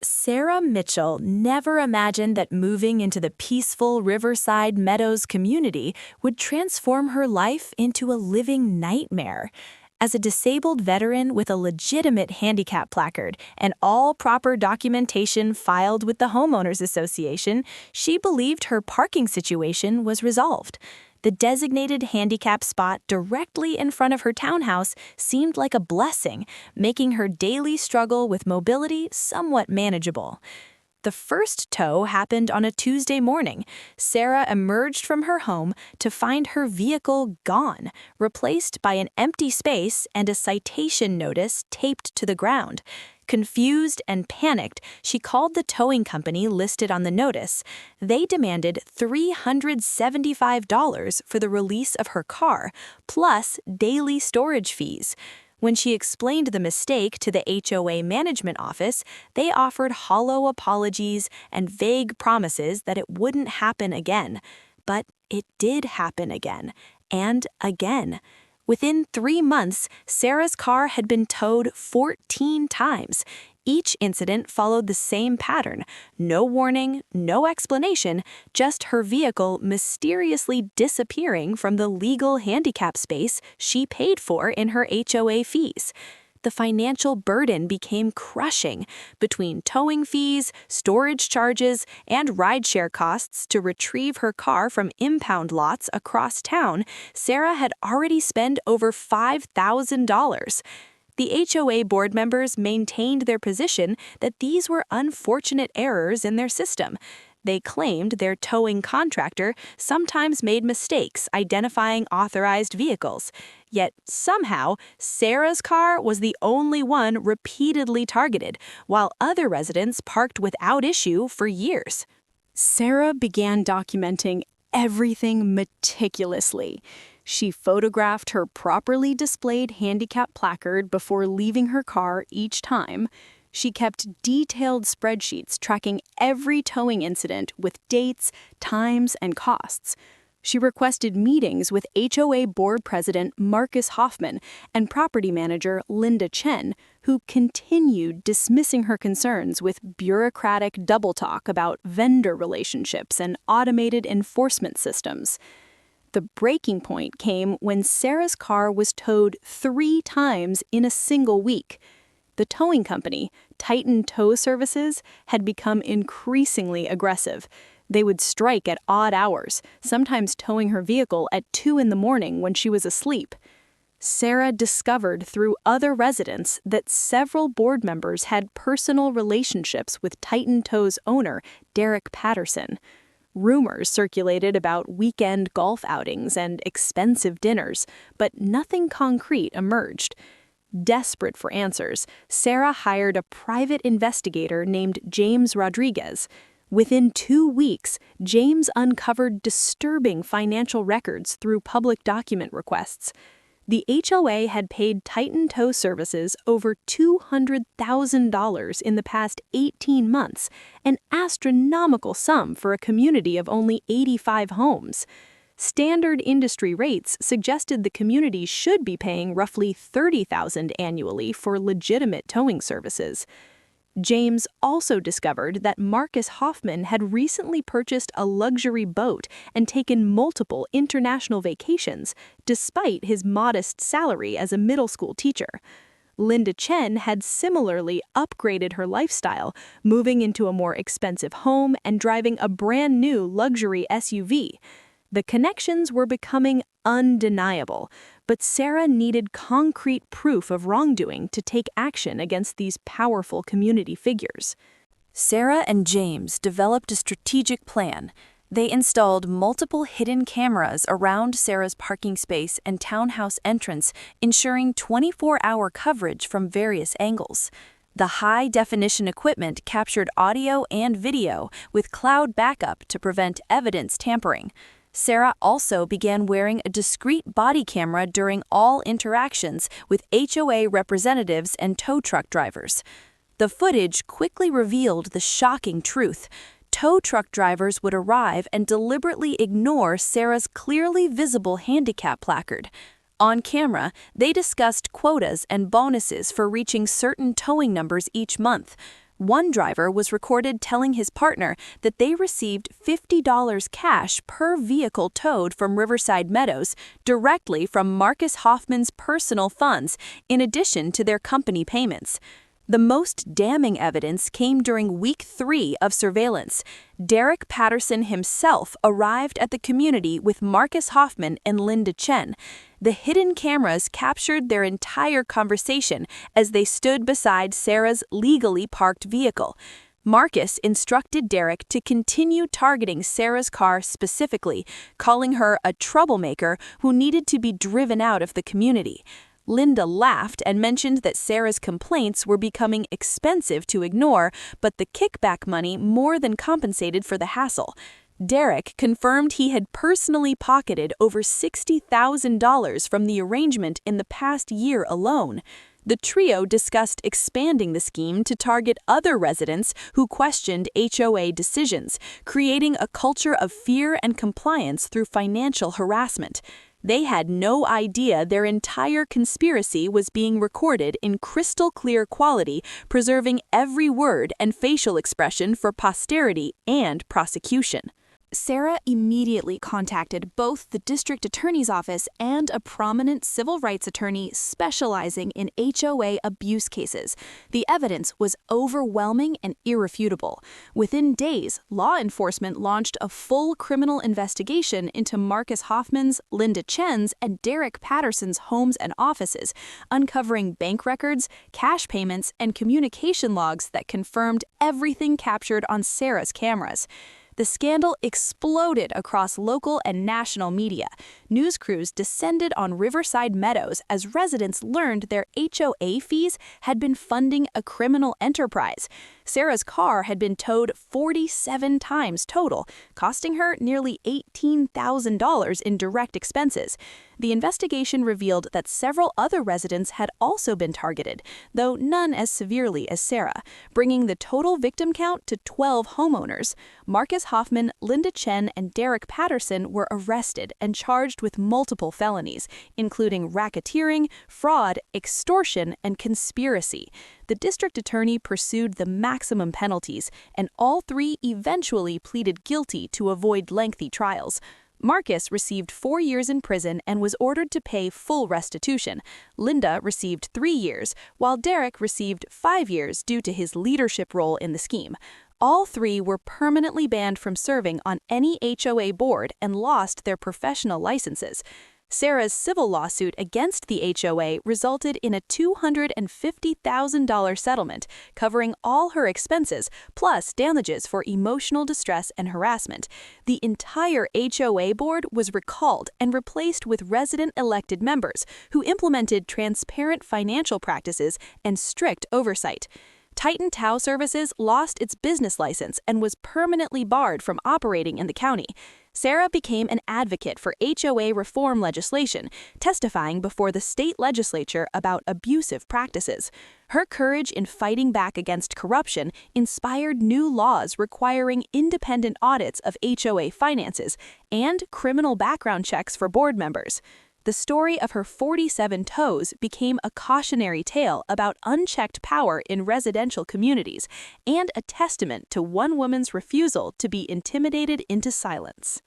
Sarah Mitchell never imagined that moving into the peaceful Riverside Meadows community would transform her life into a living nightmare. As a disabled veteran with a legitimate handicap placard and all proper documentation filed with the Homeowners Association, she believed her parking situation was resolved. The designated handicap spot directly in front of her townhouse seemed like a blessing, making her daily struggle with mobility somewhat manageable. The first tow happened on a Tuesday morning. Sarah emerged from her home to find her vehicle gone, replaced by an empty space and a citation notice taped to the ground. Confused and panicked, she called the towing company listed on the notice. They demanded $375 for the release of her car, plus daily storage fees. When she explained the mistake to the HOA management office, they offered hollow apologies and vague promises that it wouldn't happen again. But it did happen again, and again. Within 3 months, Sarah's car had been towed 14 times. Each incident followed the same pattern. No warning, no explanation, just her vehicle mysteriously disappearing from the legal handicap space she paid for in her HOA fees. The financial burden became crushing. Between towing fees, storage charges, and rideshare costs to retrieve her car from impound lots across town, Sarah had already spent over $5,000. The HOA board members maintained their position that these were unfortunate errors in their system. They claimed their towing contractor sometimes made mistakes identifying authorized vehicles. Yet somehow, Sarah's car was the only one repeatedly targeted, while other residents parked without issue for years. Sarah began documenting everything meticulously. She photographed her properly displayed handicap placard before leaving her car each time. She kept detailed spreadsheets tracking every towing incident with dates, times, and costs. She requested meetings with HOA board president Marcus Hoffman and property manager Linda Chen, who continued dismissing her concerns with bureaucratic double talk about vendor relationships and automated enforcement systems. The breaking point came when Sarah's car was towed 3 times in a single week. The towing company, Titan Tow Services, had become increasingly aggressive. They would strike at odd hours, sometimes towing her vehicle at 2 in the morning when she was asleep. Sarah discovered through other residents that several board members had personal relationships with Titan Tow's owner, Derek Patterson. Rumors circulated about weekend golf outings and expensive dinners, but nothing concrete emerged. Desperate for answers, Sarah hired a private investigator named James Rodriguez. Within 2 weeks, James uncovered disturbing financial records through public document requests. The HOA had paid Titan Tow Services over $200,000 in the past 18 months, an astronomical sum for a community of only 85 homes. Standard industry rates suggested the community should be paying roughly $30,000 annually for legitimate towing services. James also discovered that Marcus Hoffman had recently purchased a luxury boat and taken multiple international vacations, despite his modest salary as a middle school teacher. Linda Chen had similarly upgraded her lifestyle, moving into a more expensive home and driving a brand new luxury SUV. The connections were becoming undeniable, but Sarah needed concrete proof of wrongdoing to take action against these powerful community figures. Sarah and James developed a strategic plan. They installed multiple hidden cameras around Sarah's parking space and townhouse entrance, ensuring 24-hour coverage from various angles. The high-definition equipment captured audio and video with cloud backup to prevent evidence tampering. Sarah also began wearing a discreet body camera during all interactions with HOA representatives and tow truck drivers. The footage quickly revealed the shocking truth. Tow truck drivers would arrive and deliberately ignore Sarah's clearly visible handicap placard. On camera, they discussed quotas and bonuses for reaching certain towing numbers each month. One driver was recorded telling his partner that they received $50 cash per vehicle towed from Riverside Meadows directly from Marcus Hoffman's personal funds, in addition to their company payments. The most damning evidence came during week 3 of surveillance. Derek Patterson himself arrived at the community with Marcus Hoffman and Linda Chen. The hidden cameras captured their entire conversation as they stood beside Sarah's legally parked vehicle. Marcus instructed Derek to continue targeting Sarah's car specifically, calling her a troublemaker who needed to be driven out of the community. Linda laughed and mentioned that Sarah's complaints were becoming expensive to ignore, but the kickback money more than compensated for the hassle. Derek confirmed he had personally pocketed over $60,000 from the arrangement in the past year alone. The trio discussed expanding the scheme to target other residents who questioned HOA decisions, creating a culture of fear and compliance through financial harassment. They had no idea their entire conspiracy was being recorded in crystal clear quality, preserving every word and facial expression for posterity and prosecution. Sarah immediately contacted both the district attorney's office and a prominent civil rights attorney specializing in HOA abuse cases. The evidence was overwhelming and irrefutable. Within days, law enforcement launched a full criminal investigation into Marcus Hoffman's, Linda Chen's, and Derek Patterson's homes and offices, uncovering bank records, cash payments, and communication logs that confirmed everything captured on Sarah's cameras. The scandal exploded across local and national media. News crews descended on Riverside Meadows as residents learned their HOA fees had been funding a criminal enterprise. Sarah's car had been towed 47 times total, costing her nearly $18,000 in direct expenses. The investigation revealed that several other residents had also been targeted, though none as severely as Sarah, bringing the total victim count to 12 homeowners. Marcus Hoffman, Linda Chen, and Derek Patterson were arrested and charged with multiple felonies, including racketeering, fraud, extortion, and conspiracy. The district attorney pursued the maximum penalties, and all three eventually pleaded guilty to avoid lengthy trials. Marcus received 4 years in prison and was ordered to pay full restitution. Linda received 3 years, while Derek received 5 years due to his leadership role in the scheme. All three were permanently banned from serving on any HOA board and lost their professional licenses. Sarah's civil lawsuit against the HOA resulted in a $250,000 settlement, covering all her expenses, plus damages for emotional distress and harassment. The entire HOA board was recalled and replaced with resident-elected members who implemented transparent financial practices and strict oversight. Titan Tow Services lost its business license and was permanently barred from operating in the county. Sarah became an advocate for HOA reform legislation, testifying before the state legislature about abusive practices. Her courage in fighting back against corruption inspired new laws requiring independent audits of HOA finances and criminal background checks for board members. The story of her 47 tows became a cautionary tale about unchecked power in residential communities and a testament to one woman's refusal to be intimidated into silence.